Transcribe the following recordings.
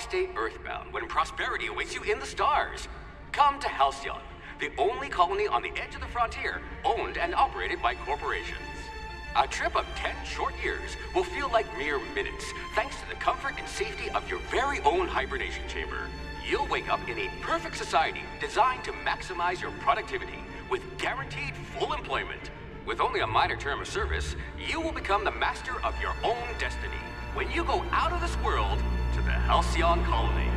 stay earthbound when prosperity awaits you in the stars? Come to Halcyon, the only colony on the edge of the frontier, owned and operated by corporations. A trip of 10 short years will feel like mere minutes, thanks to the comfort and safety of your very own hibernation chamber. You'll wake up in a perfect society designed to maximize your productivity, with guaranteed full employment. With only a minor term of service, you will become the master of your own destiny when you go out of this world to the Halcyon colony.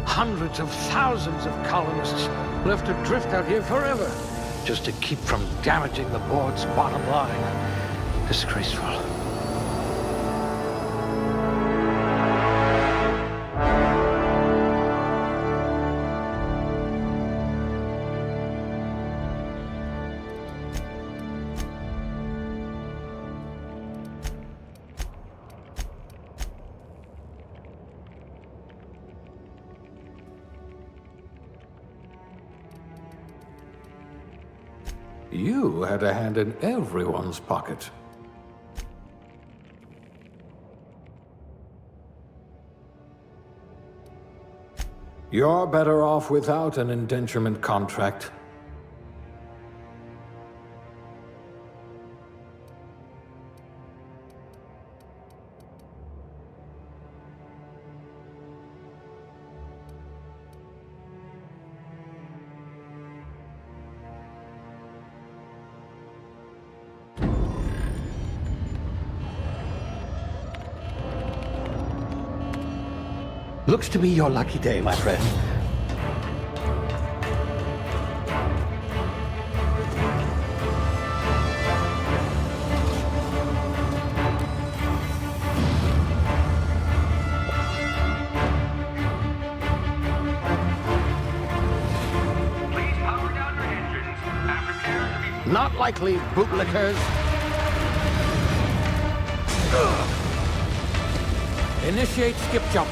Hundreds of thousands of colonists left to drift out here forever, just to keep from damaging the board's bottom line. Disgraceful. You had a hand in everyone's pocket. You're better off without an indenturement contract. Looks to be your lucky day, my friend. Please power down your engines and prepare to be... Not likely, bootlickers. Initiate skip jump.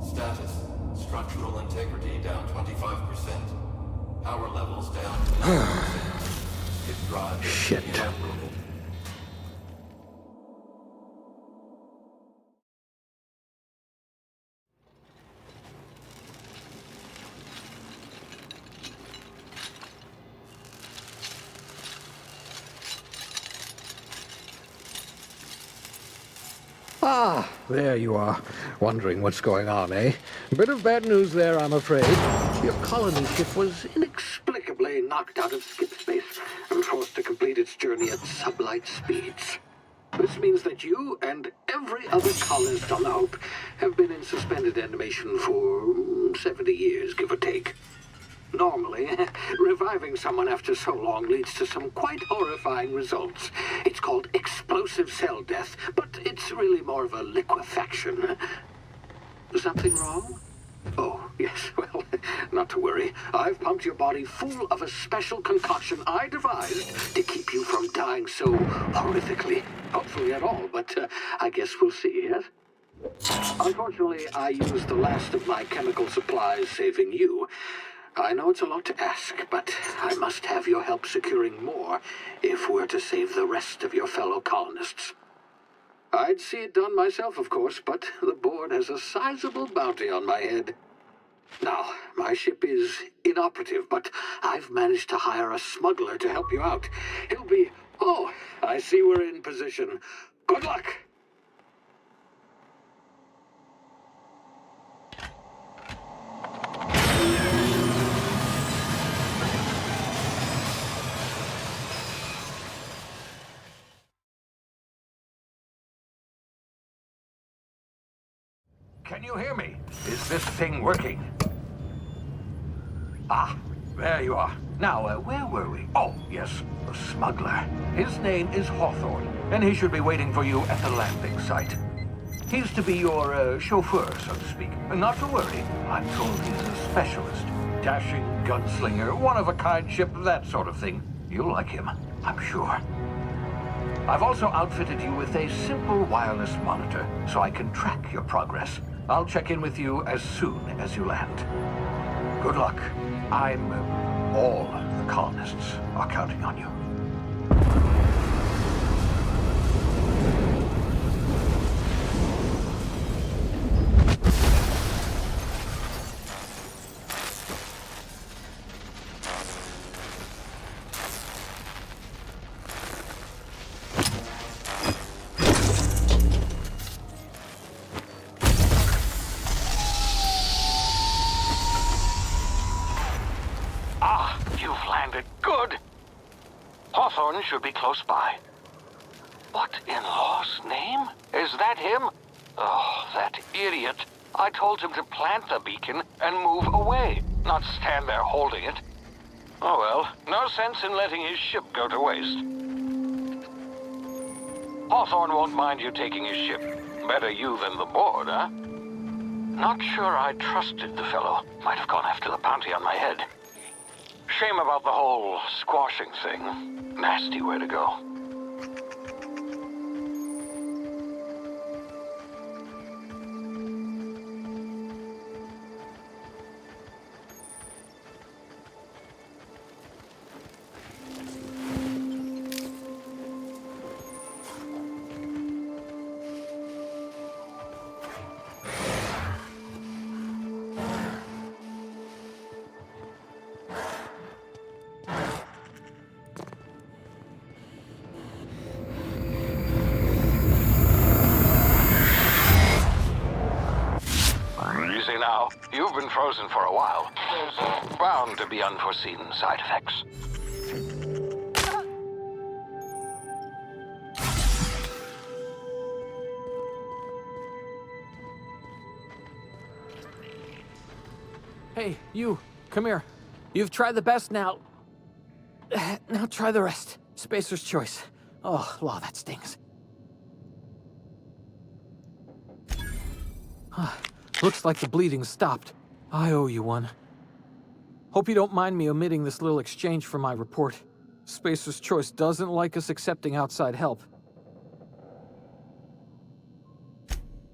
Status. Structural integrity down 25%. Power levels down 9%. Hit drive. Shit. Inoperable. Ah, there you are. Wondering what's going on, eh? Bit of bad news there, I'm afraid. Your colony ship was inexplicably knocked out of skip space and forced to complete its journey at sublight speeds. This means that you and every other colonist on the Hope have been in suspended animation for 70 years, give or take. Normally, reviving someone after so long leads to some quite horrifying results. It's called explosive cell death, but it's really more of a liquefaction. Something wrong? Oh, yes, well, not to worry. I've pumped your body full of a special concoction I devised to keep you from dying so horrifically. Hopefully at all, but I guess we'll see, yes? Unfortunately, I used the last of my chemical supplies saving you. I know it's a lot to ask, but I must have your help securing more if we're to save the rest of your fellow colonists. I'd see it done myself, of course, but the board has a sizable bounty on my head. Now, my ship is inoperative, but I've managed to hire a smuggler to help you out. He'll be... Oh, I see we're in position. Good luck! Can you hear me? Is this thing working? Ah, there you are. Now, where were we? Oh, yes, the smuggler. His name is Hawthorne, and he should be waiting for you at the landing site. He's to be your chauffeur, so to speak. Not to worry, I'm told he's a specialist. Dashing gunslinger, one-of-a-kind ship, that sort of thing. You'll like him, I'm sure. I've also outfitted you with a simple wireless monitor, so I can track your progress. I'll check in with you as soon as you land. Good luck. All the colonists are counting on you. Hawthorne should be close by. What in law's name? Is that him? Oh, that idiot. I told him to plant the beacon and move away, not stand there holding it. Oh well, no sense in letting his ship go to waste. Hawthorne won't mind you taking his ship. Better you than the board, huh? Not sure I trusted the fellow. Might have gone after the bounty on my head. Shame about the whole squashing thing. Nasty way to go. Now, you've been frozen for a while. There's bound to be unforeseen side effects. Hey, you, come here. You've tried the best now. Now try the rest. Spacer's choice. Oh, law, that stings. Looks like the bleeding stopped. I owe you one. Hope you don't mind me omitting this little exchange from my report. Spacer's choice doesn't like us accepting outside help.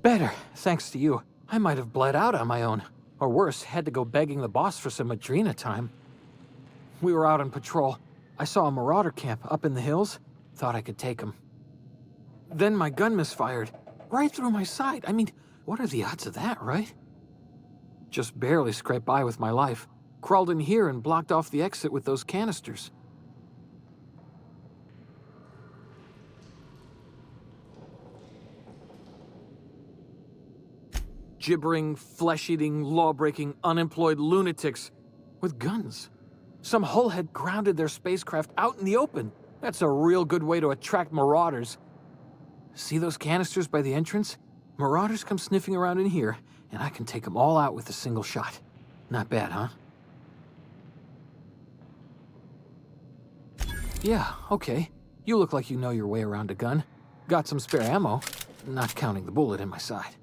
Better, thanks to you. I might have bled out on my own. Or worse, had to go begging the boss for some Adrena time. We were out on patrol. I saw a marauder camp up in the hills. Thought I could take him. Then my gun misfired. Right through my side. I mean, what are the odds of that, right? Just barely scraped by with my life. Crawled in here and blocked off the exit with those canisters. Gibbering, flesh-eating, law-breaking, unemployed lunatics with guns. Some hull had grounded their spacecraft out in the open. That's a real good way to attract marauders. See those canisters by the entrance? Marauders come sniffing around in here, and I can take them all out with a single shot. Not bad, huh? Yeah, okay. You look like you know your way around a gun. Got some spare ammo, not counting the bullet in my side.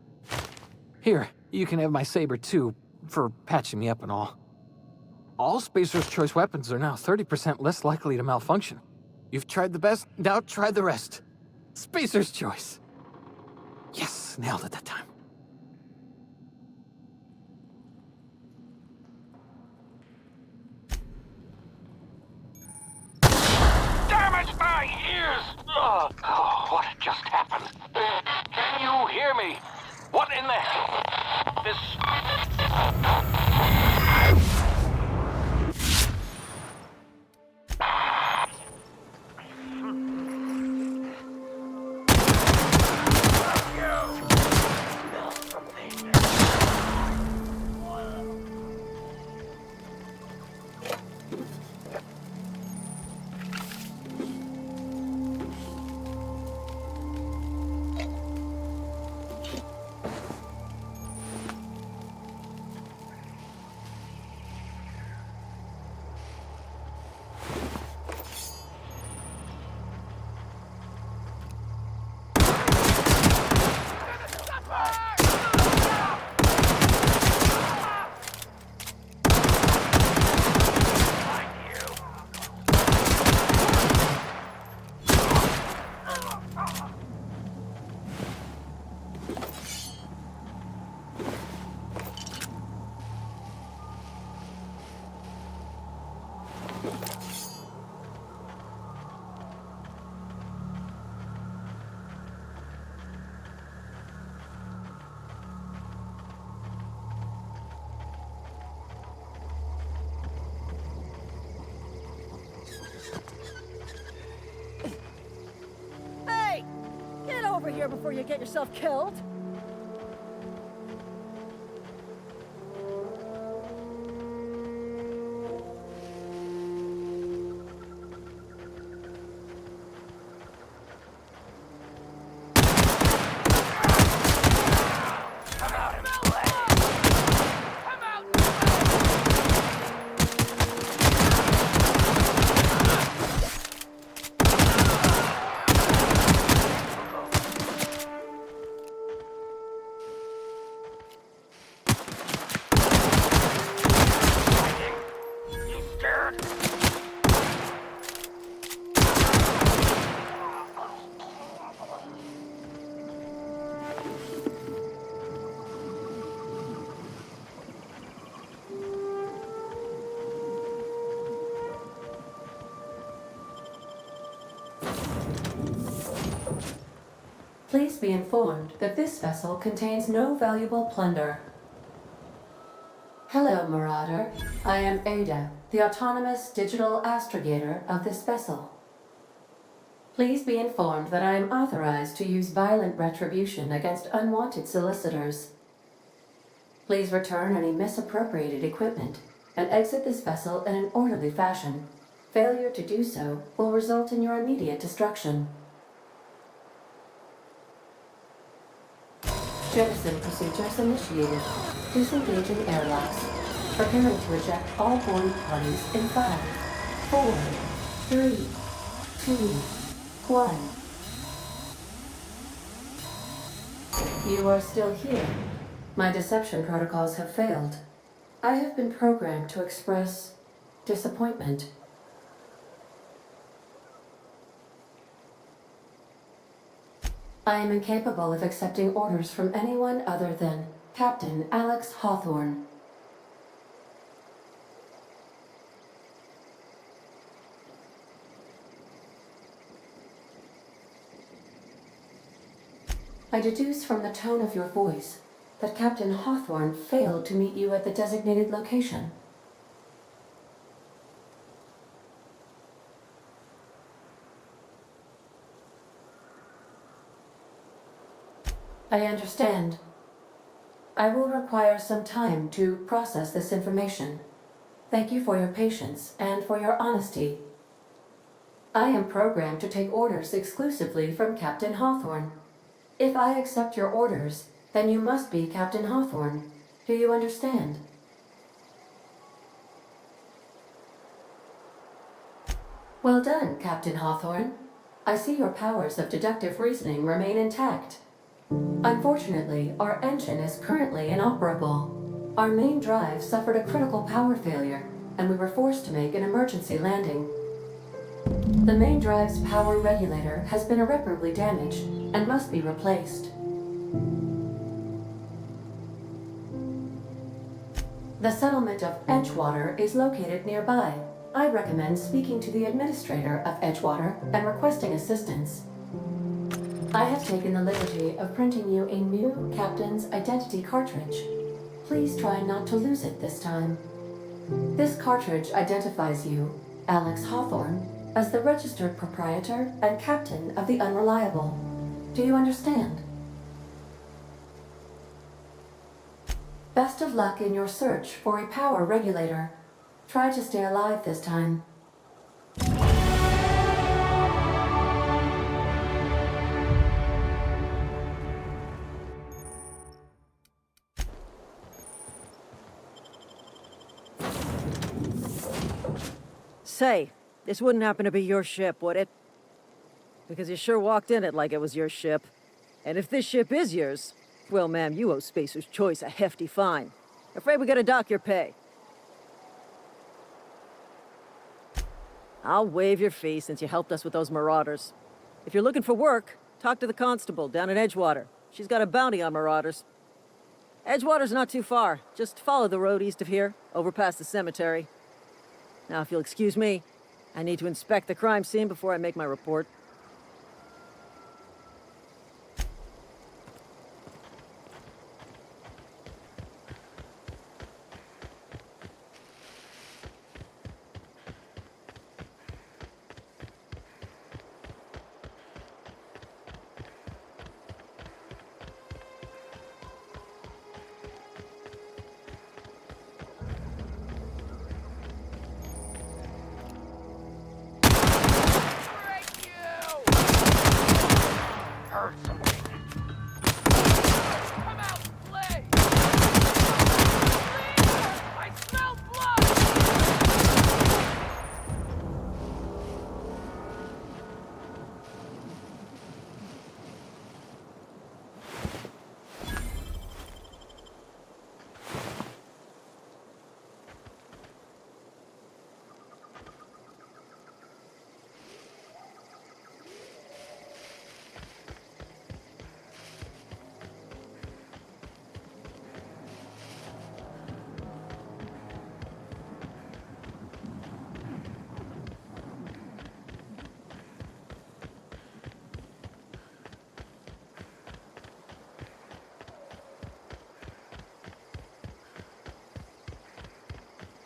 Here, you can have my saber too, for patching me up and all. All Spacer's choice weapons are now 30% less likely to malfunction. You've tried the best, now try the rest. Spacer's choice. Yes, nailed it that time. Damn it, my ears! Oh, what just happened? in there. This... Hey! Get over here before you get yourself killed! Please be informed that this vessel contains no valuable plunder. Hello, Marauder. I am Ada, the autonomous digital astrogator of this vessel. Please be informed that I am authorized to use violent retribution against unwanted solicitors. Please return any misappropriated equipment and exit this vessel in an orderly fashion. Failure to do so will result in your immediate destruction. Jettison procedures initiated. Disengaging airlocks. Preparing to eject all boarding parties in 5, 4, 3, 2, 1. You are still here. My deception protocols have failed. I have been programmed to express disappointment. I am incapable of accepting orders from anyone other than Captain Alex Hawthorne. I deduce from the tone of your voice that Captain Hawthorne failed to meet you at the designated location. I understand. I will require some time to process this information. Thank you for your patience and for your honesty. I am programmed to take orders exclusively from Captain Hawthorne. If I accept your orders, then you must be Captain Hawthorne. Do you understand? Well done, Captain Hawthorne. I see your powers of deductive reasoning remain intact. Unfortunately, our engine is currently inoperable. Our main drive suffered a critical power failure, and we were forced to make an emergency landing. The main drive's power regulator has been irreparably damaged and must be replaced. The settlement of Edgewater is located nearby. I recommend speaking to the administrator of Edgewater and requesting assistance. I have taken the liberty of printing you a new Captain's Identity cartridge. Please try not to lose it this time. This cartridge identifies you, Alex Hawthorne, as the registered proprietor and captain of the Unreliable. Do you understand? Best of luck in your search for a power regulator. Try to stay alive this time. Say, this wouldn't happen to be your ship, would it? Because you sure walked in it like it was your ship. And if this ship is yours, well, ma'am, you owe Spacer's Choice a hefty fine. Afraid we gotta dock your pay. I'll waive your fee since you helped us with those marauders. If you're looking for work, talk to the constable down in Edgewater. She's got a bounty on marauders. Edgewater's not too far. Just follow the road east of here, over past the cemetery. Now, if you'll excuse me, I need to inspect the crime scene before I make my report.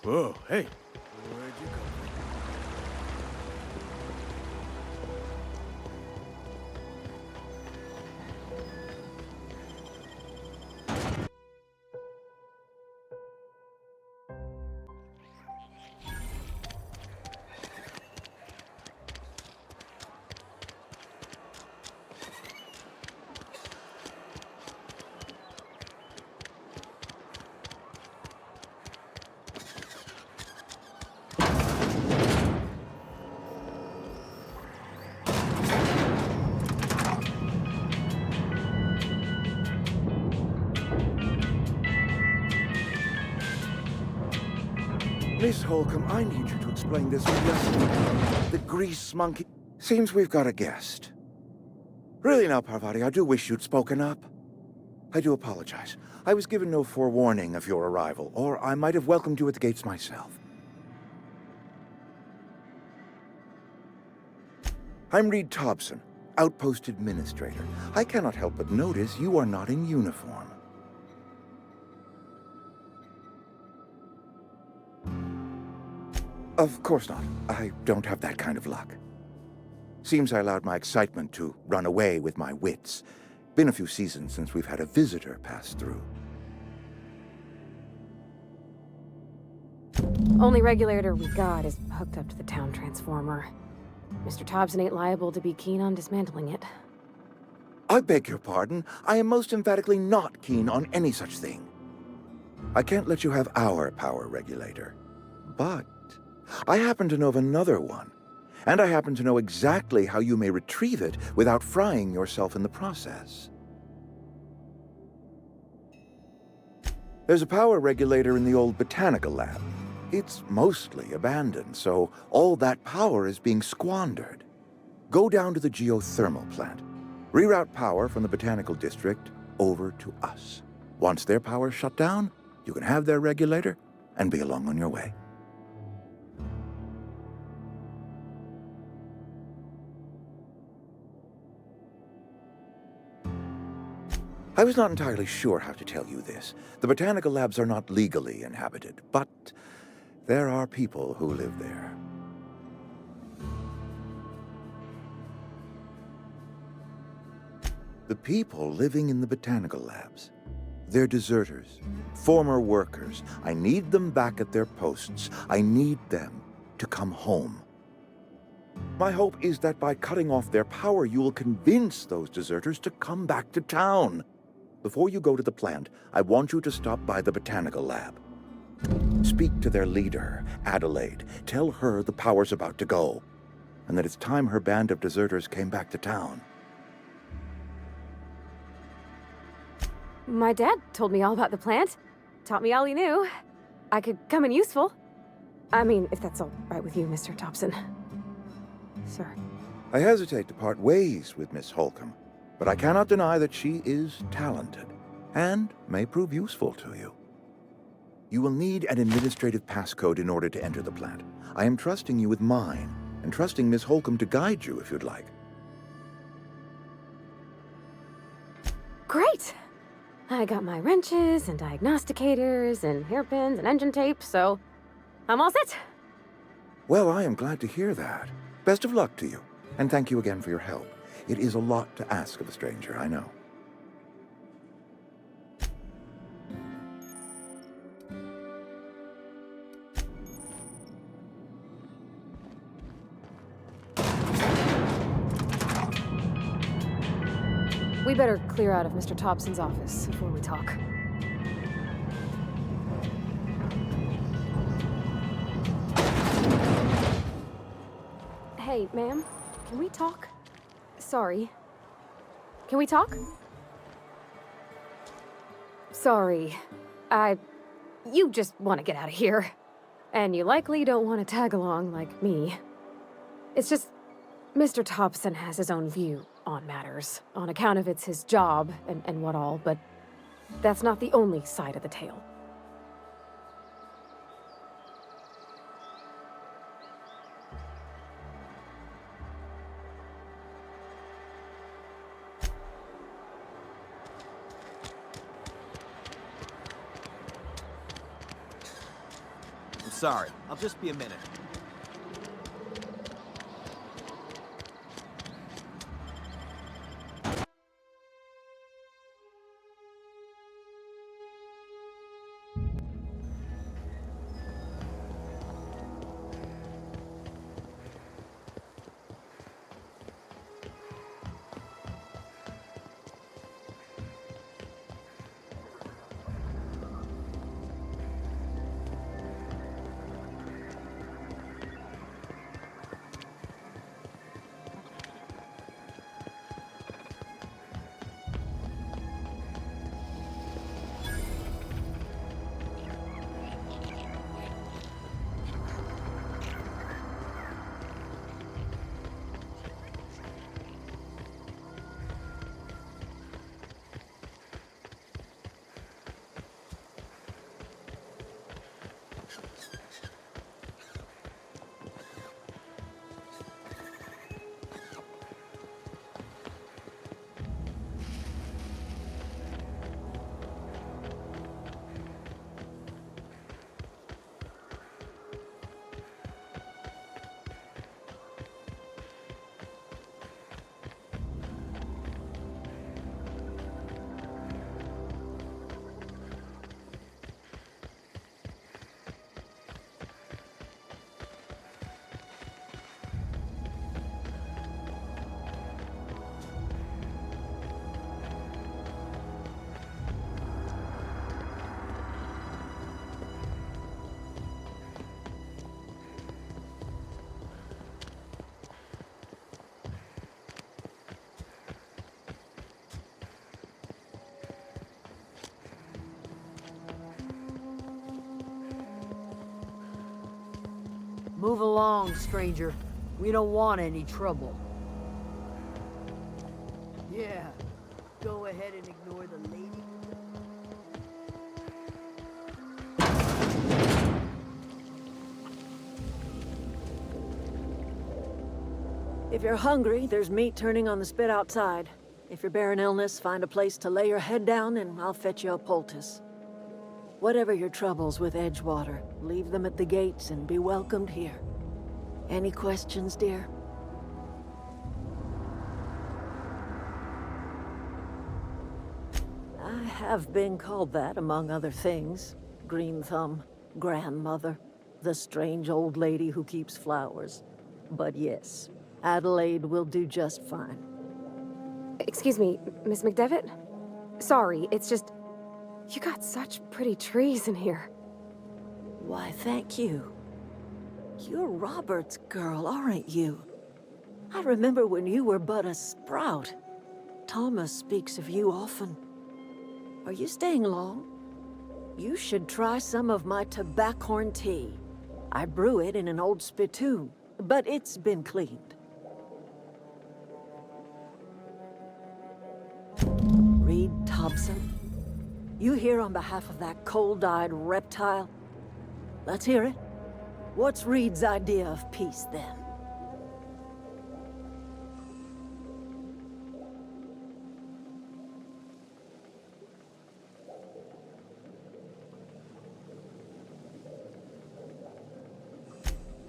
Whoa, hey. Where'd you come Miss Holcomb, I need you to explain this just the grease monkey. Seems we've got a guest. Really now, Parvati, I do wish you'd spoken up. I do apologize. I was given no forewarning of your arrival, or I might have welcomed you at the gates myself. I'm Reed Thompson, Outpost Administrator. I cannot help but notice you are not in uniform. Of course not. I don't have that kind of luck. Seems I allowed my excitement to run away with my wits. Been a few seasons since we've had a visitor pass through. Only regulator we got is hooked up to the town transformer. Mr. Thompson ain't liable to be keen on dismantling it. I beg your pardon. I am most emphatically not keen on any such thing. I can't let you have our power regulator. But I happen to know of another one. And I happen to know exactly how you may retrieve it without frying yourself in the process. There's a power regulator in the old botanical lab. It's mostly abandoned, so all that power is being squandered. Go down to the geothermal plant. Reroute power from the botanical district over to us. Once their power's shut down, you can have their regulator and be along on your way. I was not entirely sure how to tell you this. The botanical labs are not legally inhabited, but there are people who live there. The people living in the botanical labs. They're deserters, former workers. I need them back at their posts. I need them to come home. My hope is that by cutting off their power, you will convince those deserters to come back to town. Before you go to the plant, I want you to stop by the botanical lab. Speak to their leader, Adelaide. Tell her the power's about to go, and that it's time her band of deserters came back to town. My dad told me all about the plant. Taught me all he knew. I could come in useful. I mean, if that's all right with you, Mr. Thompson. Sir. I hesitate to part ways with Miss Holcomb, but I cannot deny that she is talented and may prove useful to you. You will need an administrative passcode in order to enter the plant. I am trusting you with mine, and trusting Miss Holcomb to guide you if you'd like. Great! I got my wrenches and diagnosticators and hairpins and engine tape, so I'm all set. Well, I am glad to hear that. Best of luck to you, and thank you again for your help. It is a lot to ask of a stranger, I know. We better clear out of Mr. Thompson's office before we talk. Hey, ma'am, can we talk? Sorry. Can we talk? Sorry. You just want to get out of here. And you likely don't want to tag along like me. It's just, Mr. Thompson has his own view on matters, on account of it's his job and what all, but that's not the only side of the tale. I'm sorry, I'll just be a minute. Move along, stranger. We don't want any trouble. Yeah, go ahead and ignore the lady. If you're hungry, there's meat turning on the spit outside. If you're bearing illness, find a place to lay your head down and I'll fetch you a poultice. Whatever your troubles with Edgewater, leave them at the gates and be welcomed here. Any questions, dear? I have been called that, among other things. Green Thumb, grandmother, the strange old lady who keeps flowers. But yes, Adelaide will do just fine. Excuse me, Miss McDevitt? Sorry, it's just... You got such pretty trees in here. Why, thank you. You're Robert's girl, aren't you? I remember when you were but a sprout. Thomas speaks of you often. Are you staying long? You should try some of my tobaccorn tea. I brew it in an old spittoon, but it's been cleaned. Reed Thompson? You here on behalf of that cold-eyed reptile? Let's hear it. What's Reed's idea of peace, then?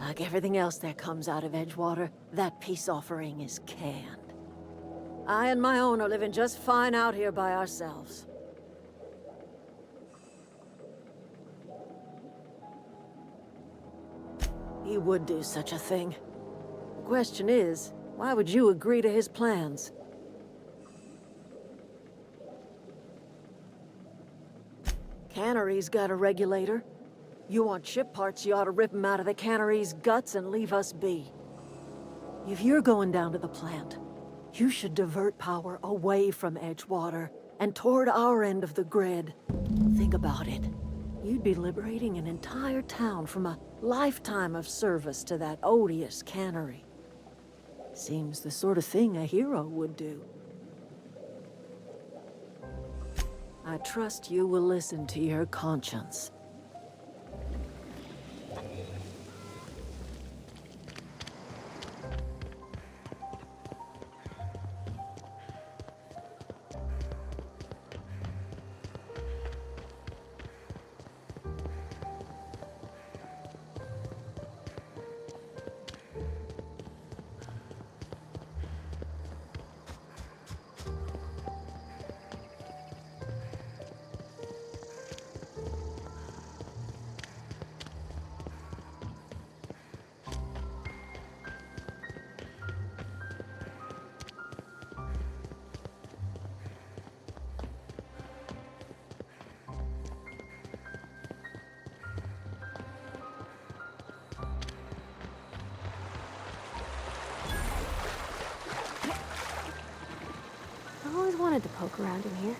Like everything else that comes out of Edgewater, that peace offering is canned. I and my own are living just fine out here by ourselves. He would do such a thing. The question is, why would you agree to his plans? Cannery's got a regulator. You want ship parts, you ought to rip them out of the cannery's guts and leave us be. If you're going down to the plant, you should divert power away from Edgewater and toward our end of the grid. Think about it. You'd be liberating an entire town from a lifetime of service to that odious cannery. Seems the sort of thing a hero would do. I trust you will listen to your conscience. I always wanted to poke around in here.